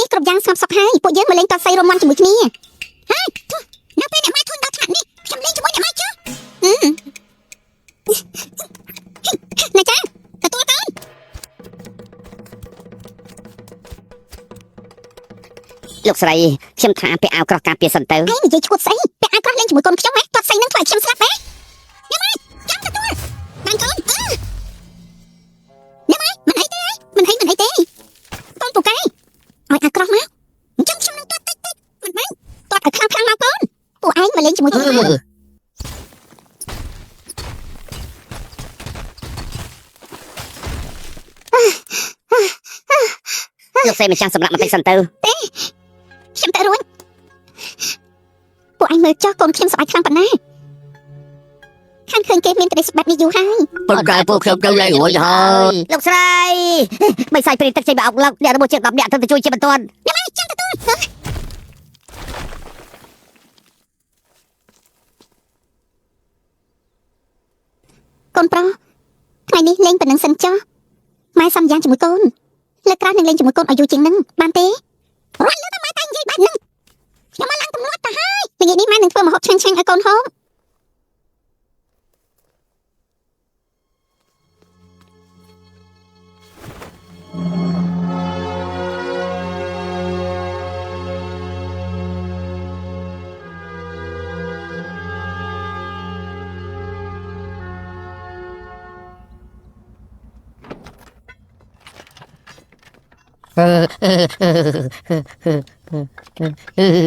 នេះគ្រប់យ៉ាងស្ងប់សុខហើយពួកយើងមកលេងតន្ត្រីរំងាន់ជាមួយគ្នាហើយនៅពេលអ្នកម៉ែធន់ដល់ថ្នាក់នេះខ្ញុំលេងជាមួយអ្នកម៉ែចុះណាចាទទួលទៅលោកស្រីខ្ញុំថាពាក់អាវក្រោះការពារសិនទៅឯងនិយាយឈួតស្អីពាក់អាវក្រោះលេងជាមួយកូនខ្ញុំហ៎គាត់ស្អីនឹងធ្វើឲ្យខ្ញុំស្លាប់ហ៎អ្នកម៉ែចាំទទួលបានកូនអ្នកម៉ែមិនអីទេមិនអីទេកូនពូកែឲ្យអាក្រោះមកអញ្ចឹងខ្ញុំនឹងទាត់តិចមិនបានទាត់ឲ្យខ្លាំងមកកូនពួកឯងមកលេងជាមួយខ្ញុំលោកស្រីម្ចាស់សម្រាប់បន្តិចសិនទៅទេខ្ញុំតែរួចពួកឯងមើលចោះកូនខ្ញុំសប្បាយខ្លាំងប៉ុណ្ណាខានឃើញគេមានក្តីសុខបែបនេះយូរហើយប៉ុន្តែពួកខ្ញុំទៅលេងរួចហើយលោកស្រីមិនសាយព្រីទឹកចេញមកអុកឡុកអ្នករបស់ជាង10នាក់ទៅជួយជាបន្ទាន់អ្នកម៉ែចាំទទួលកូនប្រុសថ្ងៃនេះលេងប៉ុណ្ណឹងសិនចុះម៉ែសំយ៉ាងជាមួយកូនលើកក្រោយនឹងលេងជាមួយកូនឲ្យយូរជាងនឹងបានទេរាល់លើតែម៉ែតែនិយាយបែបហ្នឹងខ្ញុំមកឡើងទម្លាប់ទៅហើយថ្ងៃនេះម៉ែនឹងធ្វើម្ហូបឆ្ងាញ់ៗឲ្យកូនហូប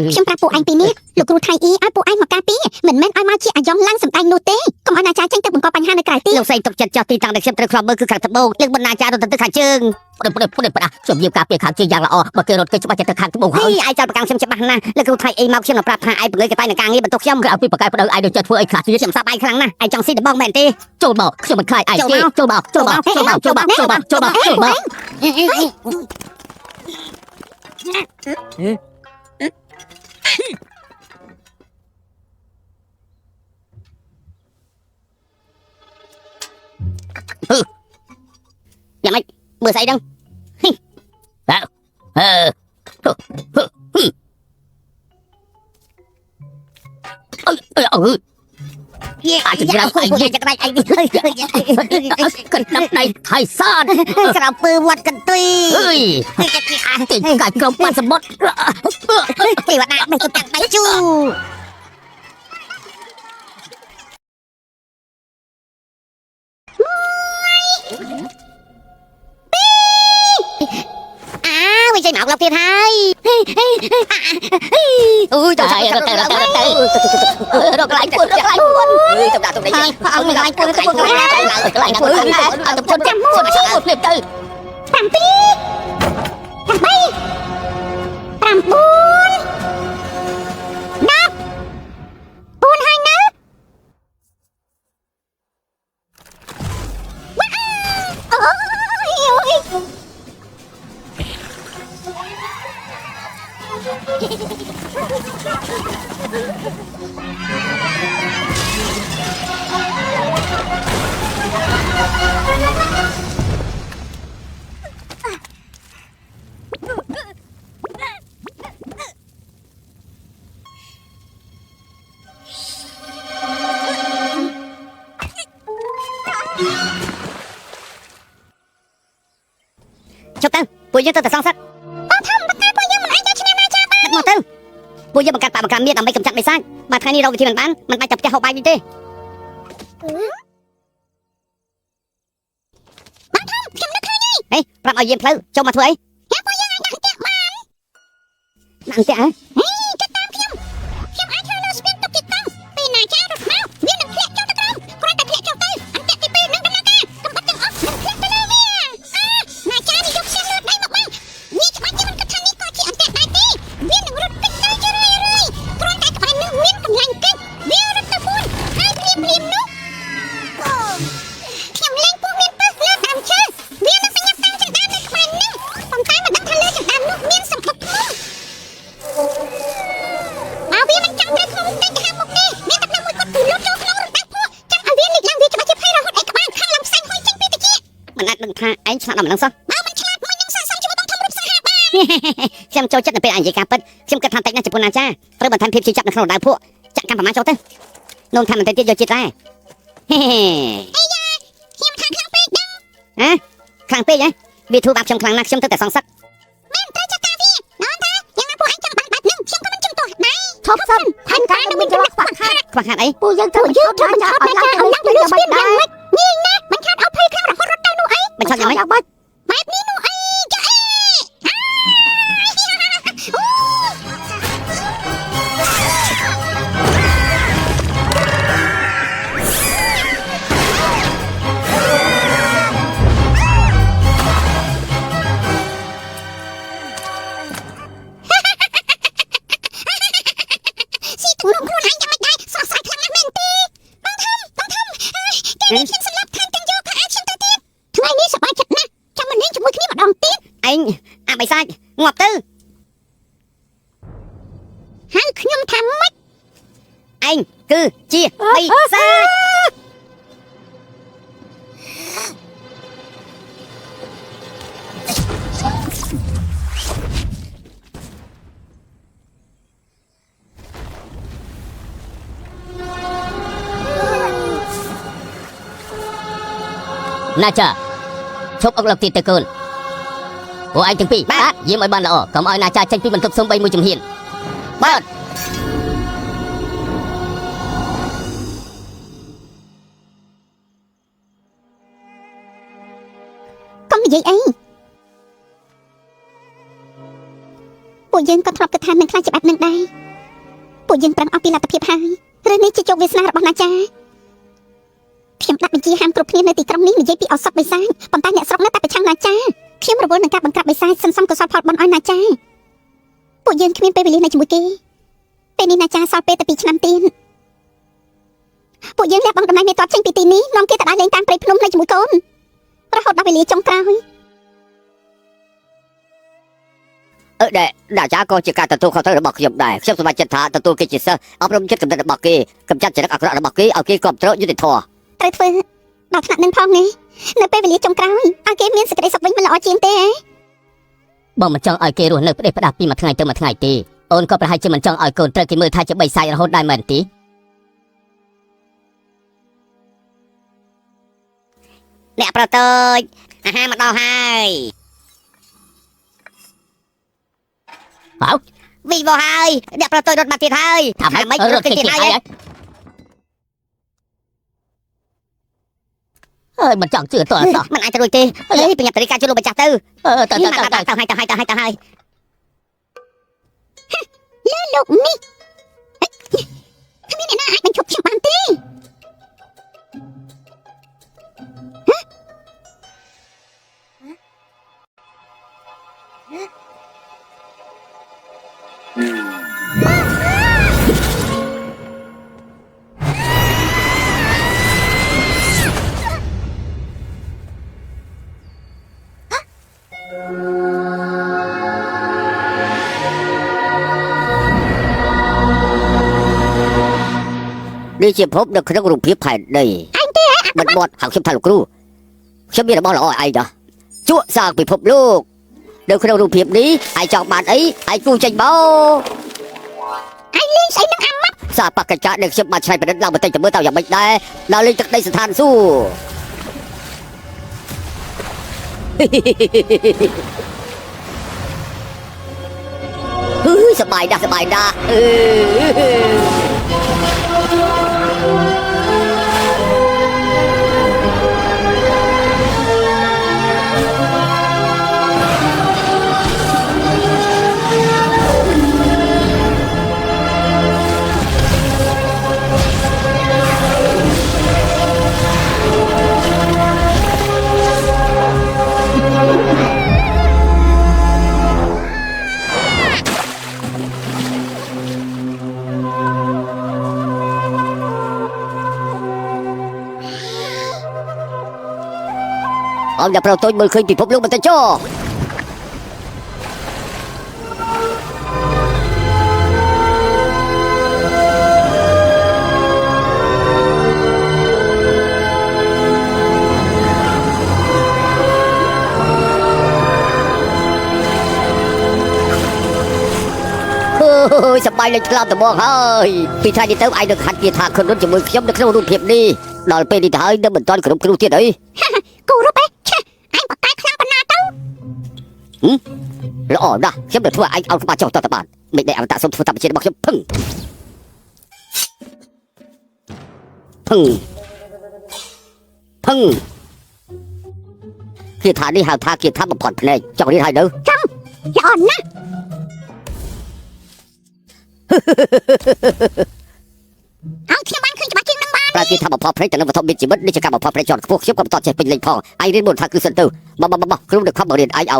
ខ្ញុំប្រាប់ពួកឯងពីនេះលោកគ្រូថៃអ៊ីឲ្យពួកឯងមកការពារមិនមែនឲ្យមកជាអាយ៉ងឡើងសម្ដែងនោះទេកុំឲ្យណាចាចេញទៅបង្កបញ្ហានៅក្រៅទីលោកស្រីទុកចិត្តចោះទីតាំងដែលខ្ញុំត្រូវខ្លាប់មើលគឺខាងត្បូងលើកបណ្ណាចាទៅខាងជើងខ្ញុំយាមការពារខាងជើងយ៉ាងល្អបើគេរត់គេច្បាស់ទៅខាងត្បូងហើយឯងចោលប្រកាំងខ្ញុំច្បាស់ណាស់លោកគ្រូថៃអ៊ីមកខ្ញុំនឹងប្រាប់ថាឯងបង្ើយកតែនឹងការងារបន្ទុកខ្ញុំក្រៅពីបកកាយបដៅឯងនឹងចិត្តធ្វើអីខ្លះទៀតខ្ញុំសប្បាយខ្លាំងណាស់ឯងចង់ស៊ីដបងមែនទេចូលមកខ្ញុំមិនខ្លាចឯងទេចូលមកយ៉ាងម៉េចមើលស្អីដឹងអាចចម្រើនឯងនិយាយចក្រាច់ឯងកណ្ដាប់ដៃថៃសានក្រៅពើវត្តកន្ទុយអើយគេកាច់ក្រុមបាត់សមុទ្រទេវតាមិនទៅតាំងដៃជូវាចេញមកអុកឡុកទៀតហើយអូយទៅរកកន្លែងពួនទៅដាក់ទុកនេះឲ្យកន្លែងពួនទៅកន្លែងពួនឲ្យកន្លែងពួនឲ្យទៅជន់ចាំពួនភ្លាមទៅ7 8 9 10 4ហើយណាអូយចុះទៅពួកយើងទៅសងសឹកអត់ធំប៉ុន្តែពួកយើងមិនអាចយកឈ្នះណាចាបានមកទៅពួកយើងបង្កើតបកបង្ការមានដើម្បីកម្ចាត់បិសាចបើថ្ងៃនេះរកវិធីមិនបានមិនបាច់ទៅផ្ទះហូបបាយនេះទេបានធំខ្ញុំនឹកឃើញហីប្រាប់ឲ្យយាមផ្លូវចូលមកធ្វើអីពួកយើងអាចដាក់ផ្ទះបានដាក់ផ្ទះហ៎គិតតាមខ្ញុំអាចធ្វើលើស្ពានទុកទីតាំងពេលណាចារត់មកវានឹងធ្លាក់ចុះទៅក្រោមគ្រាន់តែធ្លាក់ចុះទៅអន្ទាក់ទី2នឹងដំណើរការកំបិតទាំងអស់នឹងធ្លាក់ទៅលើវាណាចានេះយកខ្សែលឿនដៃមកបាំងវាច្បាស់ជាមិនគិតថានេះក៏ជាអន្ទាក់ដែរទេវានឹងរត់ពេញទៅជារឿយគ្រាន់តែក្បែរនឹងមានកម្លាំងកិច្ចវារត់ទៅមុនហើយព្រាមនោះខ្ញុំលេងពួកមានពឹសលើដើមឈើវានឹងបញ្ញាតាំងចង្ដាននៅក្បែរនឹងប៉ុន្តែមិនដឹងថាលើចង្ដាននោះមានសម្បុកធ្ងន់បើវាមិនចង់ទៅក្នុងទឹកហាមុខនេះមានតែមួយគាត់ពីលុតចូលក្នុងរដាប់ពួកចាំឲ្យវាលេចឡើងវាច្បាស់ជាភ័យរហូតឯក្បាលខាងឡើងផ្សែងហុយចេញពីតិចមិនអាចដឹងថាឯងឆ្លាតដល់មិនដឹងសោះបើមិនឆ្លាតមួយនឹងស័ក្តិសមជាមួយបងធំរូបសាហាបាន ខ្ញុំចូលចិត្តនៅពេលអាយនិយាយការពិតខ្ញុំគិតថាតិចណាស់ចំពោះណាចាត្រូវបន្ថែមភាពជឿចាប់នៅក្នុងរណ្ដៅពួកចាក់កាន់ប្រមាណចូលទៅនំថាមិនទៅទៀតយកជាតិដែរហេអាយ៉ាខ្ញុំថាខ្លាំងពេកដឹងហ៎ខ្លាំងពេកហ៎វាធូរបាបខ្ញុំខ្លាំងណាស់ខ្ញុំទៅតែសងសឹកមែនត្រូវចាត់ការវានន់ថាយ៉ាងណាពួកអញចង់បានបាត់នឹងខ្ញុំក៏មិនជំទាស់ដែរឈប់សិនផាន់ការនឹងមានចន្លោះខ្វះខាតអីពួកយើងត្រូវបញ្ឈប់បញ្ឈប់ណាចាឲ្យឡើងទៅលើស្ពានយ៉ាងម៉េចងាយណាស់បញ្ឆោតអភ័យខ្លាំងរហូតរត់ទៅនោះអីបញ្ឆោតយ៉ាងម៉េចបែបនេះនោះអីចាអីខ្ញុំស្លាប់ខាងទាំងយកខាងខ្ញុំទៅទៀតថ្ងៃនេះសប្បាយចិត្តណាស់ចាំមកលេងជាមួយគ្នាម្ដងទៀតឯងអាបិសាចងាប់ទៅហើយខ្ញុំថាម៉េចឯងគឺជាបិសាចណាចាឈប់អុកលឹកទីទៅកូនពួកឯងទាំងពីរបាទយាមឲ្យបានល្អកុំឲ្យណាចាចេញពីបន្ទប់សំបីមួយជំហានបាទកុំនិយាយអីពួកយើងក៏ធ្លាប់គិតថានឹងខ្លាចជាបែបនឹងដែរពួកយើងប្រឹងអស់ពីលទ្ធភាពហើយរឿងនេះជាជោគវាសនារបស់ណាចាខ្ញុំដាក់បញ្ជាហាមគ្រប់គ្នានៅទីក្រុងនេះនិយាយពីឱសថបិសាចប៉ុន្តែអ្នកស្រុកនៅតែប្រឆាំងណាចាខ្ញុំរវល់នឹងការបង្ក្រាបបិសាចសន្សំកុសលផលបុណ្យឲ្យណាចាពួកយើងគ្មានពេលវេលានៅជាមួយគេពេលនេះណាចាសល់ពេលតែ2ឆ្នាំទៀតពួកយើងលះបង់តំណែងមេតបចេញពីទីនេះនាំគេទៅដើរលេងតាមព្រៃភ្នំនៅជាមួយកូនរហូតដល់វេលាចុងក្រោយដាចាក៏ជាការទទួលខុសត្រូវរបស់ខ្ញុំដែរខ្ញុំសម្រេចចិត្តថាទទួលគេជាសិស្សអប់រំចិត្តកំណត់របស់គេកំចាត់ចរិតអាក្រក់របស់គេឲ្យគេគ្រប់គ្រងយុត្តិធម៌ត្រូវធ្វើដល់ថ្នាក់នឹងផងនេះនៅពេលវេលាចុងក្រោយឲ្យគេមានសេចក្តីសុខវិញមិនល្អជាងទេបងមិនចង់ឲ្យគេរស់នៅផ្ដេសផ្ដាស់ពីមួយថ្ងៃទៅមួយថ្ងៃទេអូនក៏ប្រហែលជាមិនចង់ឲ្យកូនត្រូវគេមើលថាជាបិសាចរហូតដែរមែនទេអ្នកប្រតើចអាហារមកដល់ហើយវីវហើយអ្នកប្រតើចរត់មកទៀតហើយថាម៉េចរត់ទៀតហើយមិនចង់ជឿតោះមិនអាចទៅរួចទេលេបញ្ញាតរីការជួយលោកម្ចាស់ទៅទៅឲ្យលើលោកនេះគ្មានអ្នកណាអាចបញ្ឈប់ខ្ញុំបានទេនេះជាភពនៅក្នុងរូបភាពផែនដីមិនបត់ហៅខ្ញុំថាលោកគ្រូខ្ញុំមានរបស់ល្អឲ្យឯងដោះជក់សាងពិភពលោកនៅក្នុងរូបភាពនេះឯងចង់បានអីឯងគូចេញមកឯងលេងស្អីនឹងអាម៉ាប់សាបកកញ្ចាក់ដែលខ្ញុំបានឆ្នៃប្រឌិតឡើងបន្តិចទៅមើលតើយ៉ាងម៉េចដែរដល់លេងទឹកដីស្ថានសួគ៌សบายដាស់អមយ៉ាប្រូតូចមើលឃើញពិភពលោកបន្តិចចុះ ยสบายเลยคลามตะบองเฮ้ยปีท้ายนี้เติมไอ้เด็กหัดกีฬาคนนู้นจะมือย้ำเด็กเข้ารูปเพียบนี่นอนเป็นดีท้ายเดิมเหมือนตอนขนมครูที่ไหน กูรู้ไปเช่ไอ้ปากกาคลาปนาเต้า แล้วอ๋อนะย้ำเด็กทั่วไอ้เอามาจ่อต่อตะบานไม่ได้เอาตาสมทุนตามเชียร์บอกย้ำพึ่งกีฬานี่หาท่ากีฬามาผ่อนเพลงจังนี้ไทยเด้อ อย่าอ่อนนะเอาเที่ยวบ้านขึ้นจะมาจริงนึงบ้าน ปลากีฬามาพอเพลงแต่ละวันทอมบินจิบัดนี่จะการมาพอเพลงจอดพวกเชี่ยวกับตอนเจ็บเป็นเลยพอไอ้เรียนบนทางคือเซนเตอร์มาครูเด็กขับมาเรียนไอ้เอา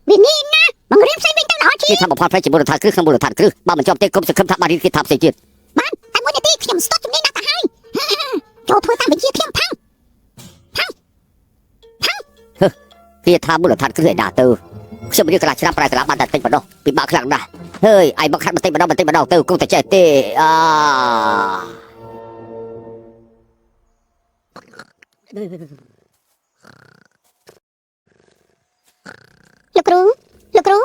วินนี่นะมึงเรียบใส่วินตั้งหล่อชี กีฬามาพอเพลงจิบัดทางคือข้างบนทางคือบ้านมันจอมเตะกลมสึกคำทับมาดินกีฬาเสียจี บ้านไอ้มวยตีเที่ยมสต๊อกจุดนี้นะตาให้โจทัวร์ตามไปเยี่ยเที่ยมพัง กีฬาบุรุษทางคือไอ้ดาเตอร์เชื่อมดีกระดาษชนะปลายกระดาษมันตัดเป็นปนดปีบ้าครั้งนะเฮ้ยไอ้บังคับมันเตะมันเตอร์กูแต่ใจเตะลูกรู้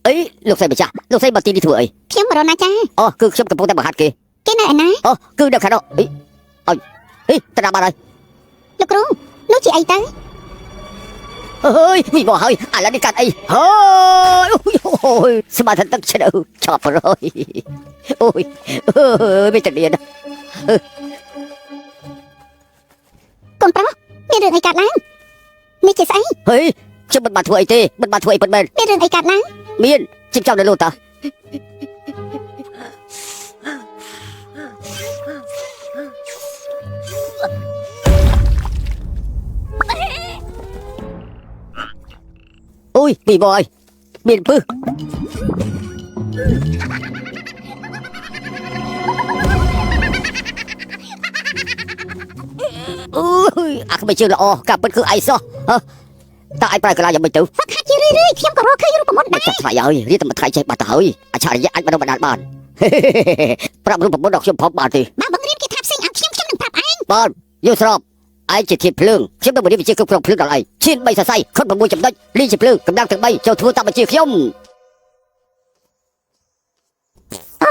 เอ้ยลูกใส่ไปจ้ะลูกใส่มาตีดีถั่วเอ้ย เที่ยมรอนะจ้า อ๋อคือเชื่อมกับพวกแต่บังคับกี เกน่านะ อ๋อคือเด็กขันเอ้ยเฮ้ยตระมาอะไร ลูกรู้จีไอ้เต้ เฮ้ยมีบ่เฮ้ยอะไรนี่กันไอ้เฮ้ยโอ้ยสมาธิตั้งเฉยชอบเลยโอ้ยไม่จะเรียน กนเปล่ามีเรื่องไอ้กัดล้างมีจีไซ เฮ้ยชื่อมันมาถั่วไอ้เต้มันมาถั่วไอ้เป็น มีเรื่องไอ้กัดล้าง เมียนจิบเจ้าในโลตาโอ้ยมีบอยเมียนปื้อโอ้ยไม่เชื่อละอ๋อกลับมันคือไอ้ซอฮะตาไอ้ปลายกระลายังไม่ตื่น ฟักขัดยี่เรื่อยๆเที่ยมก็รอเคยรู้ประมด มันจะถ่ายเอ้ยเรียกมันถ่ายใจบาดเฮ้ยอาชาริยะอันมันบานบ้านปรับรูปผมดอกชมพบมาที มาบังเรียนกีทับซิงเอาเที่ยมหนึ่งปรับไอ้ บ้านยูสรอบไอ้จะทิพเพลิงเชื่อมต่อวันนี้ไปเชื่อกับกรองเพลิงอะไรชิ้นใบใส่คนประมวยจำได้รีบเพลิงกำลังถึงใบเจ้าทัวตามมาเชี่ยวเขี้ยม ไ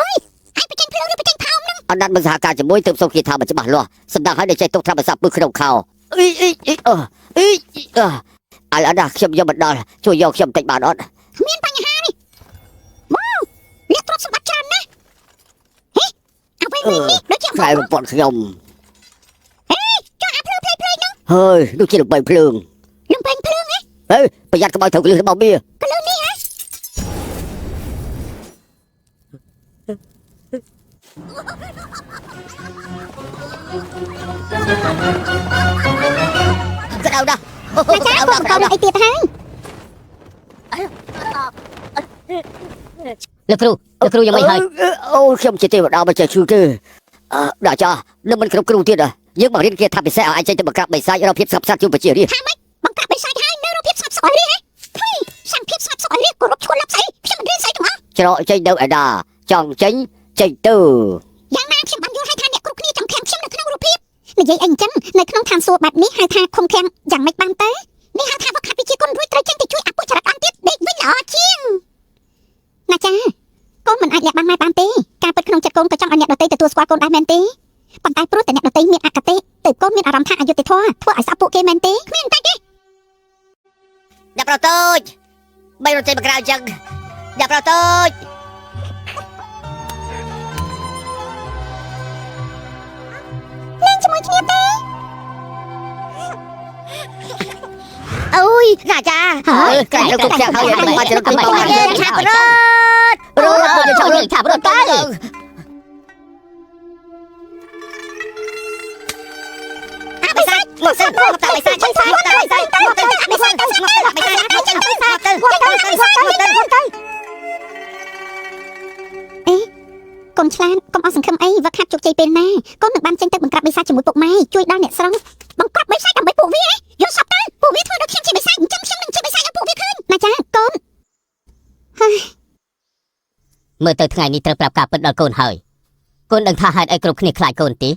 อ้ไปแจ้งเพลิงหรือไปแจ้งเผามึง อันนั้นมันสหการจะมวยเติมโซกีทามันจะมาล้อสำนักให้ในใจตกทำมาสับปืนขึ้นข่าวอะไรนะเขี้ยมยมบัดดอลช่วยยอกเขี้ยมติดบานอ่อน เมียนปัญหานี่ว้าวเรียกตรวจสมบัติจันนะเฮ้เอาไปวิ่งนี่เดี๋ยวเที่ยม ใครมันปวดเขี้ยม จ้าเพลิงนะ เฮ้ยดูที่ลงไปเพลิง ลงเพลิงไง เฮ้ยประหยัดกระบอกเถอะกระบอกเบี้ย เพลิงนี่ฮะ กระเดาดะ นะจ๊ะพวกเขาไอ้เตียดให้ แล้วครูยังไม่ให้โอ้เขี้ยมจะเตี้ยดาวมาเจอชื่อคือด่าจ้าแล้วมันครูที่อ่ะยังบอกเรียนเกียร์ทำไปแซ่ไอ้ใจจะบังคับไม่ใส่เราเพียบสับสับจู่ไปเจียรี บังคับไปใส่ให้เนื้อเราเพียบสับสอยเลยฮะเฮ้ยสั่งเพียบสับสอยเรียกกูรบชวนรับใส่เพียบมันเรียนใส่ถูกมั้ง cho nó chơi đâu ở đà chọn chính chơi từ យ៉ាងណាខ្ញុំបានយល់ឲ្យថាអ្នកគ្រប់គ្នាចង់ខាំខ្ញុំនៅក្នុងរូបភាពនិយាយអីអញ្ចឹងនៅក្នុងឋានសួគ៌បែបនេះហៅថាឃុំឃាំងយ៉ាងម៉េចបានទៅនេះហៅថាវឹកខាត់វិជាគុណរួចត្រូវចេញទៅជួយអពុចរិតអន្តទៀតដេកវិញល្អជាងណាចាកូនមិនអាចលាក់បាំងម៉ែបានទេការពិតក្នុងចិត្តកូនក៏ចង់ឲ្យអ្នកដទៃទទួលស្គាល់កូនដែរមែនទេប៉ុន្តែព្រោះតែអ្នកដទៃមានអកតេទើបកូនមានអារម្មណ៍ថាអយុត្តិធម៌ធ្វើឲ្យស្អប់ពួកគេមែនទេគ្មានតែទេ đập vào tôi bay vào trên mặt gạo chân đập vào tôi លេងជាមួយគ្នាទេ អូយណាចាហើយក្រែងលោកគុកចាក់ហើយមិនបាច់រត់ទៅបាត់ឆាប់រត់ពួកយើងឆាប់រត់ទៅអាបិសាចមកសិនមកតើបិសាចទៅទៅទៅទៅទៅទៅបិសាចទៅទៅបិសាចទៅអេកូនឆ្លាតកុំអស់សង្ឃឹមអីវឹកហាត់ជោគជ័យពេលណាកូននឹងបានចេញទៅបង្ក្រាបបិសាចជាមួយពុកម៉ែជួយដល់អ្នកស្រុងបង្ក្រាបបិសាចដើម្បីពួកវាយល់សពទៅពួកវាធ្វើដល់ខ្ញុំជាបិសាចអញ្ចឹងខ្ញុំនឹងជាបិសាចឲ្យពួកវាឃើញណាចាកូន មើលទៅថ្ងៃនេះត្រូវប្រាប់ការពិតដល់កូនហើយកូនដឹងថាហេតុអីគ្រប់គ្នាខ្លាចកូនទេ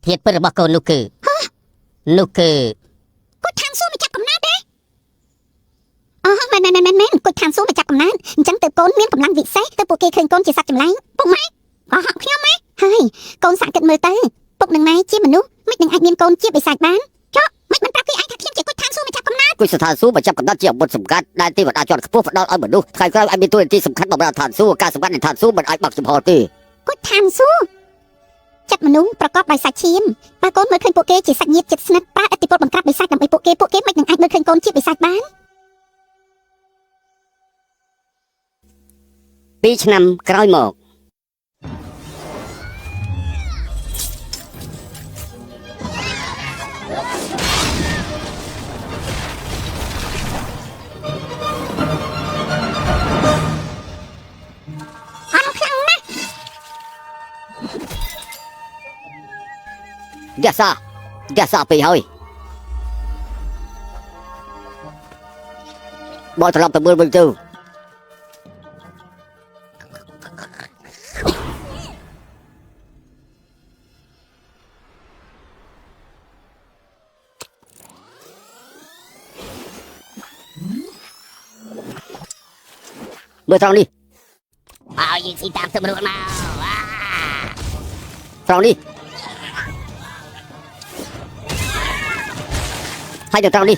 ធាតុពិតរបស់កូននោះគឺ គាត់ថាំសួរមកចាប់កំណត់ទេ ឋានសួគ៌មកចាប់កំណើតអញ្ចឹងទៅកូនមានកម្លាំងវិសេសទៅពួកគេឃើញកូនជាសត្វចម្លែងពុកម៉ែក៏ហក់ខ្ញុំម៉ែហើយកូនសាក់គិតមើលទៅពុកនឹងម៉ែជាមនុស្សមិននឹងអាចមានកូនជាបិសាចបានចុះមិនប្រាប់គេឯងថាខ្ញុំជាគុជឋានសួគ៌មកចាប់កំណើត គុជស្ថានសួគ៌មកចាប់កំណត់ជាអាវុធសម្ងាត់ដែលទេវតាជាន់ខ្ពស់ផ្ដល់ឲ្យមនុស្សថ្ងៃក្រោយឲ្យមានតួនាទីសំខាន់បម្រើឋានសួគ៌ការសម្ងាត់នៃឋានសួគ៌មិនអាចបាក់ចំហទេ គុជឋានសួគ៌ចិត្តមនុស្សប្រកបដោយសាច់ឈាមបើកូនមើលឃើញពួកគេជាសាច់ញាតិជិតស្និទ្ធប្រើឥទ្ធិពលបង្ក្រាបបិសាចដើម្បីពួកគេមិននឹងអាចមើលឃើញកូនជាបិសាចបាន 2 ឆ្នាំក្រោយមក Dạ sao bị hơi Bọn thằng lòng tầm 10 tư Mời thằng đi gì xin tạm tụi mình mau Thằng đi Hai được thằng đi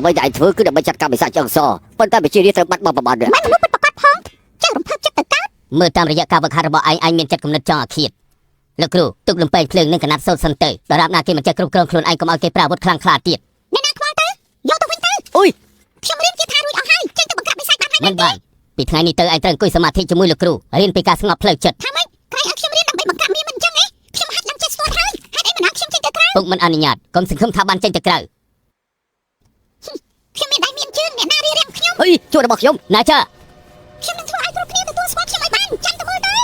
Mấy đại thứ cứ để mấy chặt cam bị sai chân so Phân ta bị chia đi theo bắt bom được មិនមនុស្សពិតប្រាកដផងចៅរំភើបចិត្តទៅកើត មើលតាមរយៈការវឹកហាត់របស់ឯងមានចិត្តគំនិតចង់អាឃាតលោកគ្រូទុកលំពេងភ្លើងនឹងកណាត់សូត្រសិនទៅដរាបណាគេមិនចេះគ្រប់គ្រងខ្លួនឯងកុំឲ្យគេប្រើអាវុធខ្លាំងក្លាទៀត អ្នកណាខ្វល់ទៅយកទៅវិញទៅ Ui ខ្ញុំរៀនជាថារួចអស់ហើយចេញទៅបង្ក្រាបបិសាចបានហើយ មិនបានពីថ្ងៃនេះទៅឯងត្រូវអង្គុយសមាធិជាមួយលោកគ្រូរៀនពីការស្ងប់ផ្លូវចិត្ត ថាម៉េចក្រែងឲ្យខ្ញុំរៀនដើម្បីបង្ក្រាបមានមិនអញ្ចឹងទេខ្ញុំហាត់ឡើងចេះស្ទាត់ហើយហេតុអីមិនឲ្យខ្ញុំចេញទៅក្រៅ ពុកមិនអនុញ្ញាតកុំសង្ឃឹមថាបានចេញទៅក្រៅ ខ្ញុំមានដៃមានជើងអ្នកណារៀបរៀងខ្ញុំ Ui Chúa đã bọc giống ណាចា ខ្ញុំនឹងធ្វើឲ្យគ្រប់គ្នាទទួលស្គាល់ខ្ញុំឲ្យបានចាំទៅមើលទៅ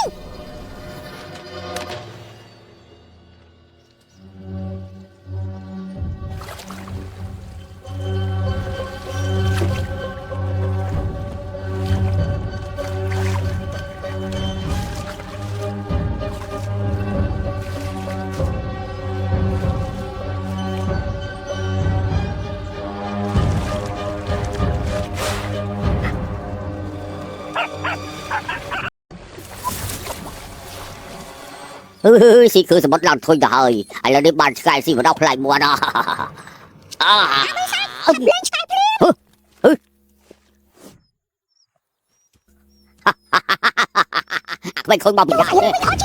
Xì cứ sẽ mất lòng thôi rồi Anh là đi bàn sky xì vào đọc lại mua đó Mày không bọc lại đấy Không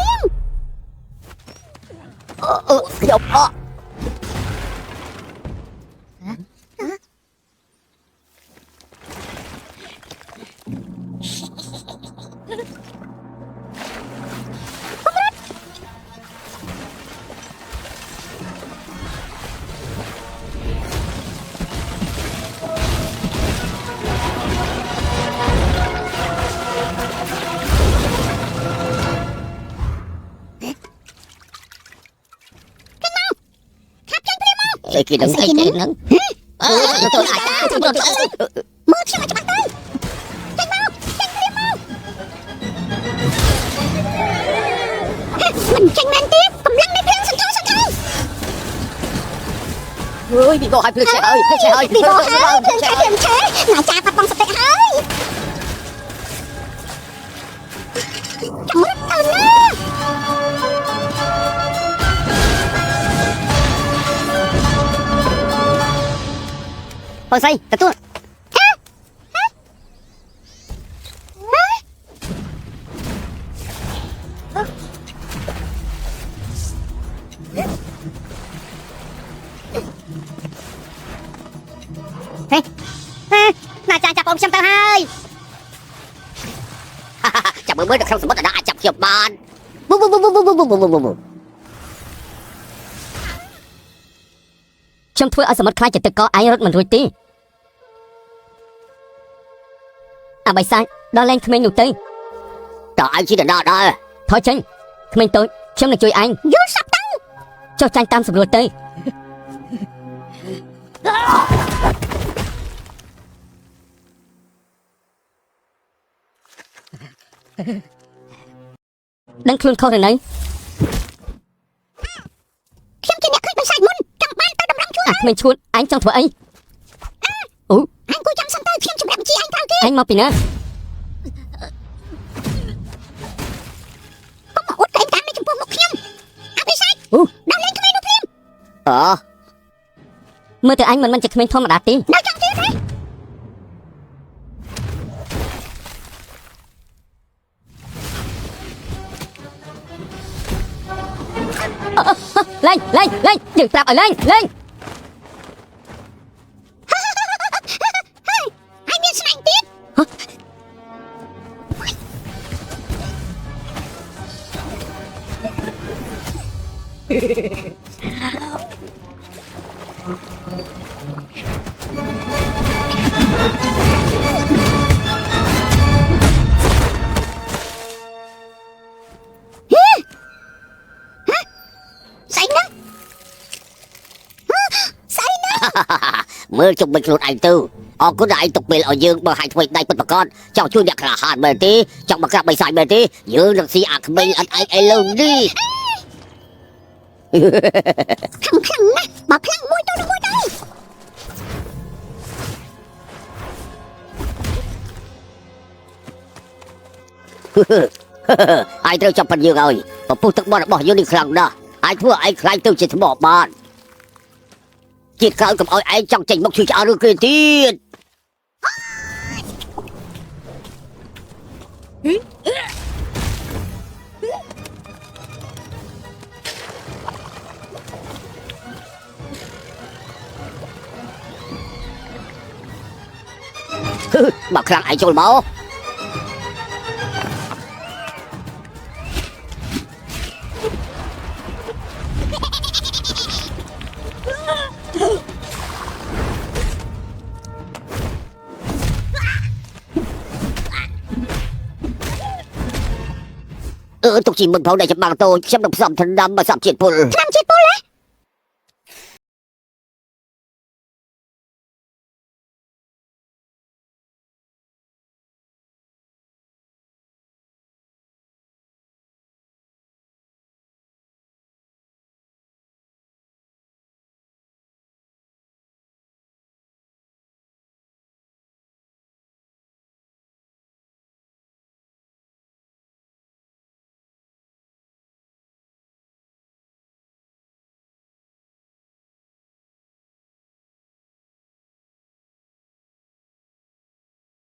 Ê kìa đừngស្អីគេនឹងtôiអាចទៅមើល មើលខ្ញុំឲ្យច្បាស់ទៅចេញមកចេញព្រាមមកមិនចេញមែនទេកម្លាំងនៃព្រាមសន្ធោសន្ធៅ Ôi bị gọi phượng xe ơi ពីបោហើយព្រាមឆេណាចាបាត់បង់សតិហើយចាំរត់ទៅណា Thôi say, tập tuôn Nà cha chập ông xem tao hai Chập mới được không sớm mất ở đã chập hiệp bàn Bù bù bù bù bù bù bù bù bù bù ខ្ញុំធ្វើឲ្យសមុទ្រខ្លាចជាទឹកកកឯងរត់មិនរួចទេអាបិសាចដល់លែងក្មេងនោះទៅ Trời anh chỉ là đợi đây ថយចេញក្មេងតូចខ្ញុំនឹងជួយឯង យល់សັບទៅ ចុះចាញ់តាមសម្រួលទៅដឹងខ្លួនខុសឬនៅ ខ្ញុំជាអ្នកឃើញបិសាចមុនចង់បានទៅតម្រង់ជួយ អាក្មេងឈួតឯងចង់ធ្វើអី anh mau pin nữa កុំមកអួតកែងតាមនៅចំពោះមុខខ្ញុំអភិសេកដល់លេងក្មេងនោះភ្លាម មើលទៅអញមិនជាក្មេងធម្មតាទេ ដល់ចង់ទៀតទេ lên lên lên dừng tạm ở lên lên ហើយមានស្នែងទៀត ស្អីហ្នឹងស្អីហ្នឹង មើលជុំវិញខ្លួនឯងទៅអរគុណដែលឯងទុកពេលឲ្យយើងបើហាយធ្វើដៃពិតប្រាកដចង់ជួយអ្នកក្លាហានមែនទេចង់មកក្រាបបិសាចមែនទេយើងនឹងស៊ីអាក្មេងអត់ឯងឥឡូវនេះ ខ្លាំងណាស់បើខ្លាំងមួយទៅមួយទៅ ឯងត្រូវចាប់ប៉ាន់យើងហើយពពុះទឹកមាត់របស់យើងនេះខ្លាំងណាស់ឯងធ្វើឯងខ្លាចទៅជាថ្មបានជាតិក្រោយកុំឲ្យឯងចង់ចេញមកជួយឆ្អើរឿងគេទៀត បើខ្លាំងឯងចូលមក ទុកជីមិនផងដែលច្បាំងតូចខ្ញុំនឹងផ្សំថ្នាំមកសាប់ជាតិពុល ឆ្នាំជាតិពុល